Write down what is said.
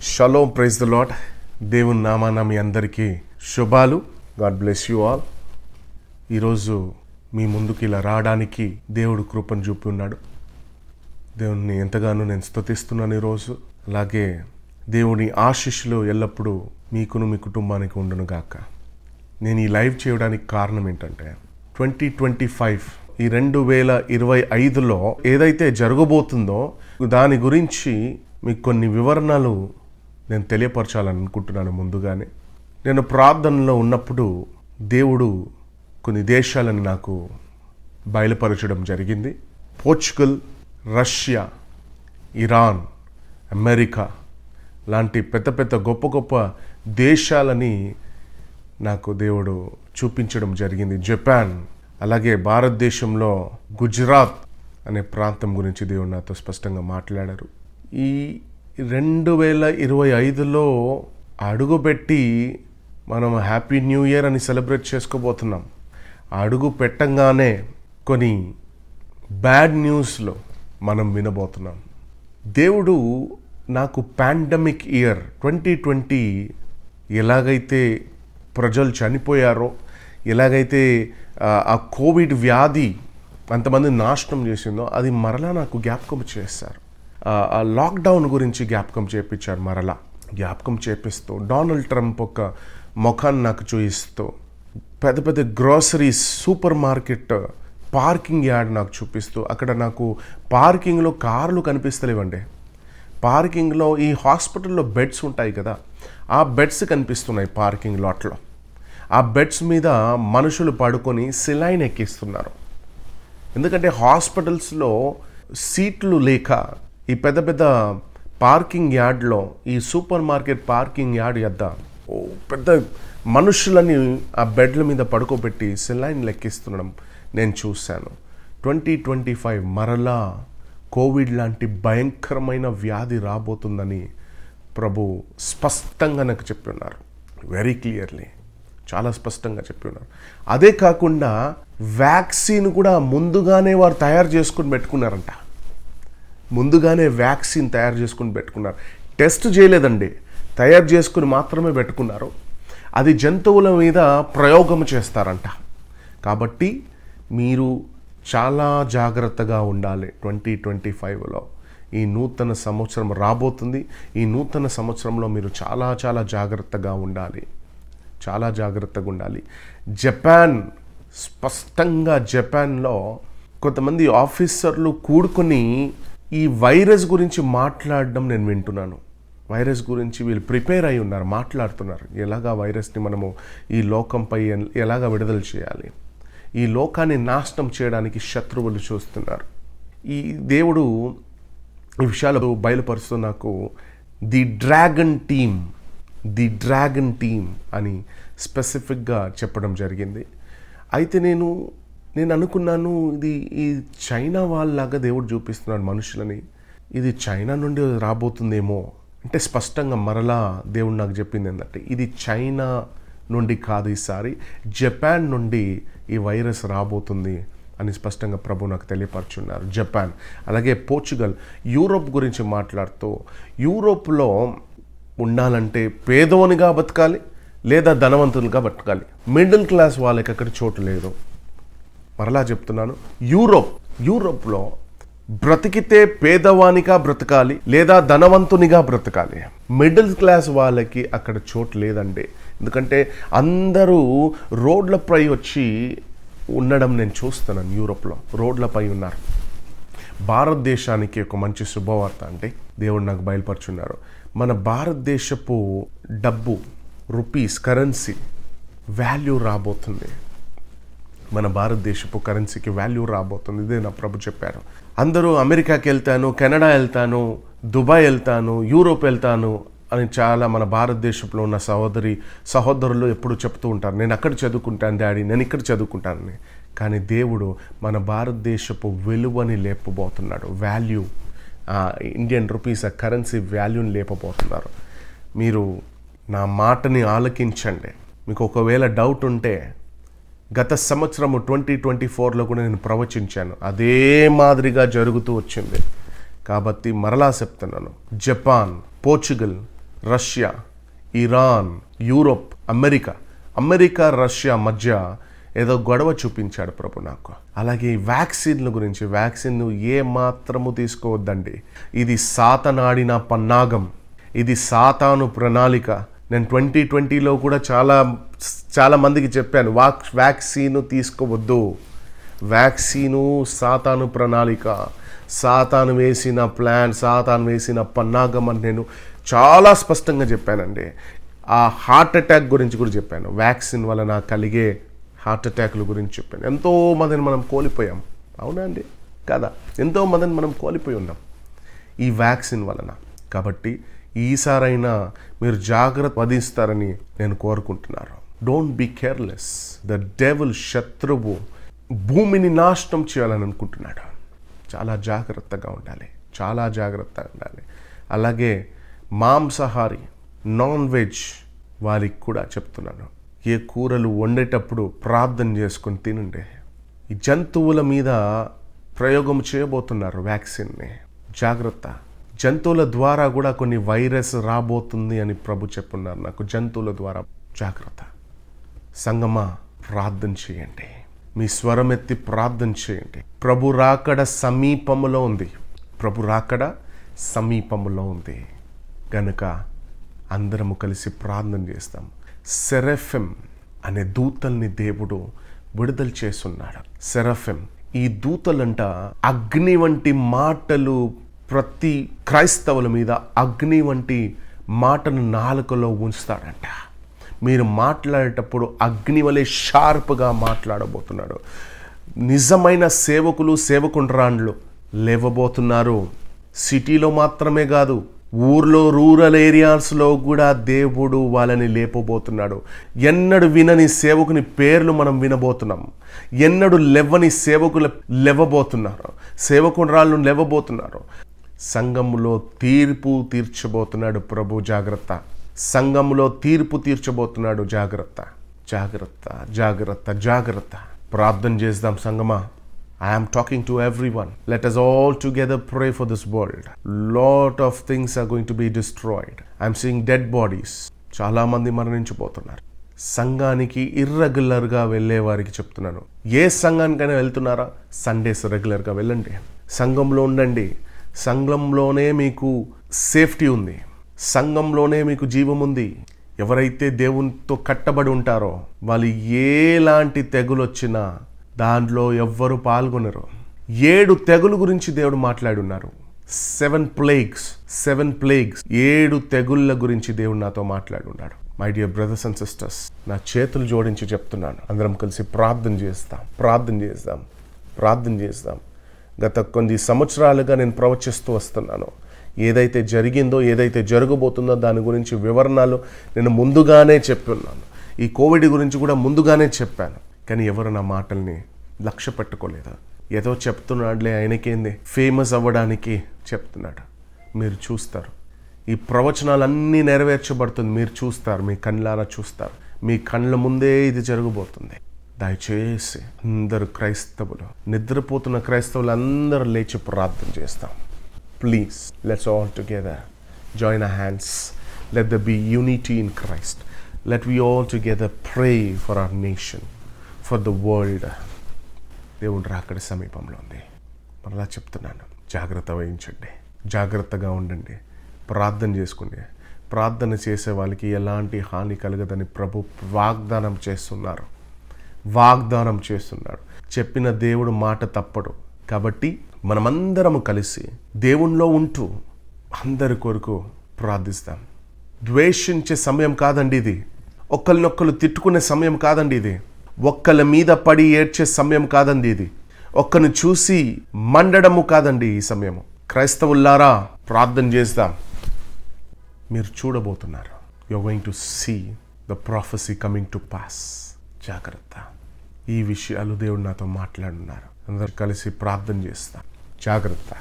Shalom, praise the lord. దేవుని నామాన మీ అందరికీ శుభాలు. God bless you all. ఈరోజు మీ ముందుకు ఇలా రావడానికి దేవుడు కృపను చూపి ఉన్నాడు. దేవుని ఎంతగానో నేను స్తుతిస్తున్నాను ఈరోజు. అలాగే దేవుని ఆశీస్సులు ఎల్లప్పుడూ మీకును మీ కుటుంబానికి ఉండును గాక. నేను ఈ లైవ్ చేయడానికి కారణం ఏంటంటే 2025 ఈ 2025లో ఏదైతే జరగబోతుందో దాని గురించి మీకు కొన్ని వివరణలు నేను తెలియపరచాలని అనుకుంటున్నాను. ముందుగానే నేను ప్రార్థనలో ఉన్నప్పుడు దేవుడు కొన్ని దేశాలను నాకు బయలుపరచడం జరిగింది. పోర్చుగల్, రష్యా, ఇరాన్, అమెరికా లాంటి పెద్ద పెద్ద గొప్ప గొప్ప దేశాలని నాకు దేవుడు చూపించడం జరిగింది. జపాన్, అలాగే భారతదేశంలో గుజరాత్ అనే ప్రాంతం గురించి దేవుడు నాతో స్పష్టంగా మాట్లాడారు. ఈ 2025లో అడుగుపెట్టి మనం హ్యాపీ న్యూ ఇయర్ అని సెలబ్రేట్ చేసుకోబోతున్నాం. అడుగు పెట్టంగానే కొన్ని బ్యాడ్ న్యూస్లో మనం వినబోతున్నాం. దేవుడు నాకు పాండమిక్ ఇయర్ 2020 ఎలాగైతే ప్రజలు చనిపోయారో, ఎలాగైతే ఆ కోవిడ్ వ్యాధి అంతమంది నాశనం చేసిందో అది మరలా నాకు జ్ఞాపకం చేశారు. ఆ లాక్డౌన్ గురించి జ్ఞాపకం చేయించారు. మరలా జ్ఞాపకం చేపిస్తూ డొనాల్డ్ ట్రంప్ ఒక ముఖాన్ని నాకు చూపిస్తూ పెద్ద పెద్ద groceries, super market parking yard నాకు చూపిస్తూ, అక్కడ నాకు పార్కింగ్లో కార్లు కనిపిస్తలేవండి. పార్కింగ్లో ఈ హాస్పిటల్లో బెడ్స్ ఉంటాయి కదా, ఆ బెడ్స్ కనిపిస్తున్నాయి పార్కింగ్ లాట్లో. ఆ బెడ్స్ మీద మనుషులు పడుకొని సిలైన్ ఎక్కిస్తున్నారు. ఎందుకంటే హాస్పిటల్స్లో సీట్లు లేక ఈ పెద్ద పెద్ద పార్కింగ్ యార్డ్లో, ఈ సూపర్ మార్కెట్ పార్కింగ్ యార్డ్ యొద్ద పెద్ద మనుషులని ఆ బెడ్ల మీద పడుకోబెట్టి సిలైన్ లెక్కిస్తుండడం నేను చూశాను. 2025 మరలా కోవిడ్ లాంటి భయంకరమైన వ్యాధి రాబోతుందని ప్రభు స్పష్టంగా నాకు చెప్పి ఉన్నారు. వెరీ క్లియర్లీ, చాలా స్పష్టంగా చెప్పి ఉన్నారు. అదే కాకుండా వ్యాక్సిన్ కూడా ముందుగానే వారు తయారు చేసుకుని పెట్టుకున్నారంట. ముందుగానే వ్యాక్సిన్ తయారు చేసుకుని పెట్టుకున్నారు. టెస్ట్ చేయలేదండి, తయారు చేసుకుని మాత్రమే పెట్టుకున్నారు. అది జంతువుల మీద ప్రయోగం చేస్తారంట. కాబట్టి మీరు చాలా జాగ్రత్తగా ఉండాలి. 2025లో ఈ నూతన సంవత్సరం రాబోతుంది. ఈ నూతన సంవత్సరంలో మీరు చాలా చాలా జాగ్రత్తగా ఉండాలి. చాలా జాగ్రత్తగా ఉండాలి. జపాన్, స్పష్టంగా జపాన్లో కొంతమంది ఆఫీసర్లు కూడుకొని ఈ వైరస్ గురించి మాట్లాడడం నేను వింటున్నాను. వైరస్ గురించి వీళ్ళు ప్రిపేర్ అయి ఉన్నారు, మాట్లాడుతున్నారు. ఎలాగా వైరస్ని మనము ఈ లోకంపై ఎలాగా విడుదల చేయాలి, ఈ లోకాన్ని నాశనం చేయడానికి శత్రువులు చూస్తున్నారు. ఈ దేవుడు ఈ విషయాలు బయలుపరుస్తూ నాకు ది డ్రాగన్ టీమ్ అని స్పెసిఫిక్గా చెప్పడం జరిగింది. అయితే నేను అనుకున్నాను, ఇది ఈ చైనా వాళ్ళలాగా దేవుడు చూపిస్తున్నాడు మనుషులని, ఇది చైనా నుండి రాబోతుందేమో అంటే స్పష్టంగా మరలా దేవుడు నాకు చెప్పింది ఏంటంటే ఇది చైనా నుండి కాదు, ఈసారి జపాన్ నుండి ఈ వైరస్ రాబోతుంది అని స్పష్టంగా ప్రభు నాకు తెలియపరుచున్నారు. జపాన్, అలాగే పోర్చుగల్, యూరోప్ గురించి మాట్లాడుతూ యూరోప్లో ఉండాలంటే పేదోనిగా బతకాలి లేదా ధనవంతులుగా బతకాలి. మిడిల్ క్లాస్ వాళ్ళకి అక్కడ చోటు లేదు. మరలా చెప్తున్నాను, యూరోప్లో బ్రతికితే పేదవానిగా బ్రతకాలి లేదా ధనవంతునిగా బ్రతకాలి. మిడిల్ క్లాస్ వాళ్ళకి అక్కడ చోటు లేదండి. ఎందుకంటే అందరూ రోడ్లపై వచ్చి ఉండడం నేను చూస్తున్నాను. యూరోప్లో రోడ్లపై ఉన్నారు. భారతదేశానికి ఒక మంచి శుభవార్త అంటే దేవుడు నాకు బయలుపరుచున్నారు. మన భారతదేశపు డబ్బు, రూపీస్, కరెన్సీ వాల్యూ రాబోతుంది. మన భారతదేశపు కరెన్సీకి వాల్యూ రాబోతుంది. ఇదే నా ప్రభు చెప్పారు. అందరూ అమెరికాకి వెళ్తాను, కెనడా వెళ్తాను, దుబాయ్ వెళ్తాను, యూరోప్ వెళ్తాను అని చాలా మన భారతదేశంలో ఉన్న సహోదరులు ఎప్పుడు చెప్తూ ఉంటారు. నేను అక్కడ చదువుకుంటాను డాడీ, నేను ఇక్కడ చదువుకుంటానని. కానీ దేవుడు మన భారతదేశపు విలువని లేపబోతున్నాడు. వాల్యూ, ఇండియన్ రూపీస్, ఆ కరెన్సీ వాల్యూని లేపబోతున్నారు. మీరు నా మాటని ఆలకించండి. మీకు ఒకవేళ డౌట్ ఉంటే గత సంవత్సరము 2024లో కూడా నేను ప్రవచించాను. అదే మాదిరిగా జరుగుతూ వచ్చింది. కాబట్టి మరలా చెప్తున్నాను, Japan, Portugal, Russia, Iran, Europe, America Russia మధ్య ఏదో గొడవ చూపించాడు ప్రభు నాకు. అలాగే వ్యాక్సిన్ల గురించి, వ్యాక్సిన్ ఏ మాత్రము తీసుకోవద్దండి. ఇది సాతానాడిన పన్నాగం, ఇది సాతాను ప్రణాళిక. నేను 2020లో కూడా చాలా మందికి చెప్పాను, వ్యాక్సిన్ తీసుకోవద్దు. వ్యాక్సిను సాతాను ప్రణాళిక, సాతాను వేసిన ప్లాన్, సాతాను వేసిన పన్నాగం అని నేను చాలా స్పష్టంగా చెప్పానండి. ఆ హార్ట్ అటాక్ గురించి కూడా చెప్పాను, వ్యాక్సిన్ వలన కలిగే హార్ట్ అటాక్ల గురించి చెప్పాను. ఎంతో మందిని మనం కోల్పోయాం, అవునా అండి కదా? ఎంతో మందిని మనం కోల్పోయి ఉన్నాం ఈ వ్యాక్సిన్ వలన. కాబట్టి ఈసారైనా మీరు జాగ్రత్త వహిస్తారని నేను కోరుకుంటున్నాను. Don't be careless. The devil, శత్రువు భూమిని నాశనం చేయాలని అనుకుంటున్నాడు. చాలా జాగ్రత్తగా ఉండాలి. అలాగే మాంసాహారి, నాన్ వెజ్ వారికి కూడా చెప్తున్నాను, ఏ కూరలు వండేటప్పుడు ప్రార్థన చేసుకొని తినండి. ఈ జంతువుల మీద ప్రయోగం చేయబోతున్నారు వ్యాక్సిన్ని, జాగ్రత్త. జంతువుల ద్వారా కూడా కొన్ని వైరస్ రాబోతుంది అని ప్రభు చెప్పున్నారు నాకు. జంతువుల ద్వారా జాగ్రత్త. సంగమా, ప్రార్థన చేయండి, మీ స్వరం ఎత్తి ప్రార్థన చేయండి. ప్రభు రాకడ సమీపములో ఉంది గనుక అందరము కలిసి ప్రార్థన చేస్తాం. సెరఫిం అనే దూతల్ని దేవుడు విడుదల చేస్తున్నాడు. సెరఫిం, ఈ దూతలంట అగ్ని వంటి మాటలు, ప్రతి క్రైస్తవుల మీద అగ్ని వంటి మాటను నాలుకలో ఉంచుతాడంట. మీరు మాట్లాడేటప్పుడు అగ్ని వలె షార్ప్గా మాట్లాడబోతున్నాడు. నిజమైన సేవకులు, సేవకుండ్రాండ్లు లేవబోతున్నారు. సిటీలో మాత్రమే కాదు, ఊర్లో, రూరల్ ఏరియాస్లో కూడా దేవుడు వాళ్ళని లేపబోతున్నాడు. ఎన్నడు వినని సేవకుని పేర్లు మనం వినబోతున్నాం. ఎన్నడు లేవని సేవకులు లేవబోతున్నారు, సేవకుండ్రాళ్ళు లేవబోతున్నారు. సంఘములో తీర్పు తీర్చబోతున్నాడు ప్రభు, జాగ్రత్త. సంఘములో తీర్పు తీర్చబోతున్నాడు, జాగ్రత్త. ప్రార్థన చేద్దాం సంగమా. I am talking to everyone. Let us all together pray for this world. Lot of things are going to be destroyed. I am seeing dead bodies. చాలా మంది మరణించిపోతున్నారు. సంఘానికి ఇర్రెగ్యులర్గా వెళ్ళే వారికి చెప్తున్నాను, ఏ సంఘానికైనా వెళ్తున్నారా, సండేస్ రెగ్యులర్గా వెళ్ళండి. సంఘంలో ఉండండి. సంఘంలోనే మీకు సేఫ్టీ ఉంది, సంఘంలోనే మీకు జీవం ఉంది. ఎవరైతే దేవునితో కట్టబడి ఉంటారో వాళ్ళు ఎలాంటి తెగులు వచ్చినా దాంట్లో ఎవ్వరు పాల్గొనరు. 7 తెగులు గురించి దేవుడు మాట్లాడి ఉన్నారు. 7 ప్లేగ్స్, 7 తెగుళ్ళ గురించి దేవుడు నాతో మాట్లాడి ఉన్నాడు. My dear brothers and sisters, నా చేతులు జోడించి చెప్తున్నాను, అందరం కలిసి ప్రార్థన చేస్తాం. గత కొన్ని సంవత్సరాలుగా నేను ప్రవచిస్తూ వస్తున్నాను. ఏదైతే జరిగిందో, ఏదైతే జరగబోతుందో దాని గురించి వివరణలు నేను ముందుగానే చెప్పున్నాను. ఈ కోవిడ్ గురించి కూడా ముందుగానే చెప్పాను. కానీ ఎవరు నా మాటల్ని లక్ష్య పెట్టుకోలేదు. ఏదో చెప్తున్నాడులే, ఆయనకేంది, ఫేమస్ అవ్వడానికి చెప్తున్నాడు. మీరు చూస్తారు, ఈ ప్రవచనాలన్నీ నెరవేర్చబడుతుంది. మీరు చూస్తారు, మీ కళ్ళారా చూస్తారు. మీ కళ్ళ ముందే ఇది జరగబోతుంది. దయచేసి అందరు క్రైస్తవులు, నిద్రపోతున్న క్రైస్తవులు అందరూ లేచి ప్రార్థన చేస్తాం. Please, let's all together join our hands. Let there be unity in Christ. Let we all together pray for our nation, for the world. దేవుడు రాకడ సమీపంలో ఉంది. మరలా చెప్తున్నాను, జాగ్రత్త వహించండి, జాగ్రత్తగా ఉండండి, ప్రార్థన చేసుకోండి. ప్రార్థన చేసే వాళ్ళకి ఎలాంటి హాని కలగదని ప్రభు వాగ్దానం చేస్తున్నాడు. చెప్పిన దేవుడు మాట తప్పడు. కాబట్టి మనమందరము కలిసి దేవునిలో ఉంటూ అందరి కొరకు ప్రార్థిస్తాం. ద్వేషించే సమయం కాదండి ఇది. ఒకరినొక్కరు తిట్టుకునే సమయం కాదండి ఇది. ఒక్కల మీద పడి ఏడ్చే సమయం కాదండి ఇది. ఒక్కను చూసి మండడము కాదండి ఈ సమయము. క్రైస్తవుల్లారా, ప్రార్థన చేద్దాం. మీరు చూడబోతున్నారు, you're going to see the prophecy coming to pass. జాగ్రత్త. ఈ విషయాలు దేవుడు నాతో మాట్లాడున్నారు. అందరూ కలిసి ప్రార్థన చేస్తాం. జాగ్రత్త.